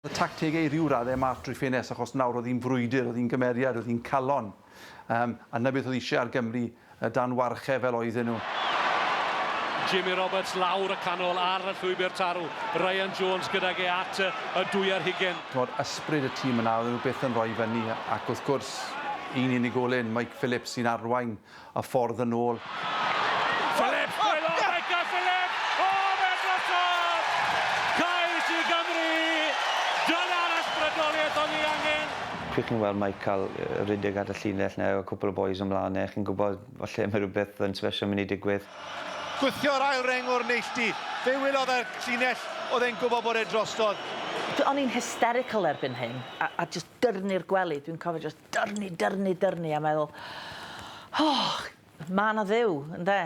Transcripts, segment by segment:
Y tactegau ryw raddau mas drwy ffenest achos nawr oedd hi'n frwydr, oedd hi'n gymeriad, oedd hi'n calon. A 'na beth oedd eisiau ar Gymru dan warchau fel oedden nhw. Jimmy Roberts lawr y canol ar y llwybr tarw. Ryan Jones gydag e at y dwy ar hugen. Ysbryd y tîm yna, oedd nhw beth yn rhoi fyny ac wrth gwrs un unigolyn, Mike Phillips sy'n arwain y ffordd yn ôl. Phillips, Michael Phillips! O, fe'n drosodd! Cais i Gymru! Dyna'r ysbrydoliaeth o'n i angen! Pryd chi'n weld Mike cael rhedeg ar y llinell neu, a cwpl o bois ymlaen, chi'n gwybod falle mae rhywbeth yn special mynd i digwydd. Gwythio'r ail reng o'r neilltu. Fe wylodd e'r llinell, oedd e'n gwybod bod e drostodd. O'n i'n hysterical erbyn hyn, a just dyrnu'r gwely. Dwi'n cofio just dyrnu, a meddwl, ma' na dduw, ynde?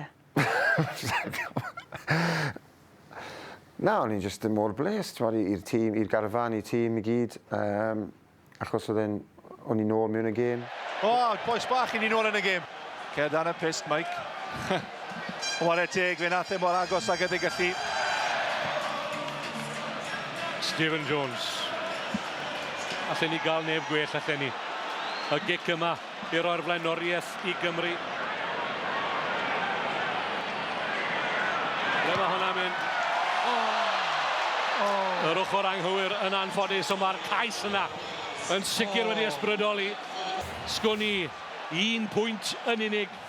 Na, o'n i'n just yn mor blest, i'r tîm, i'r garfan, i'r tîm i gyd, achos o'n i'n nôl mewn y gêm. Boes bach i ni nôl yn y gêm. Cer dan y pist, Mike. Ware teg, fe nath e mor agos ag ydy gallu. Stephen Jones. Allen ni gael neb gwell allen ni. Y gic yma i roi'r flaenoriaeth i Gymru. Le mae hwnna'n mynd. Yr ochr anghywir yn anffodus, ond mae'r Cais yna yn sicr wedi ysbrydoli. Sgwn i 1 pwynt yn unig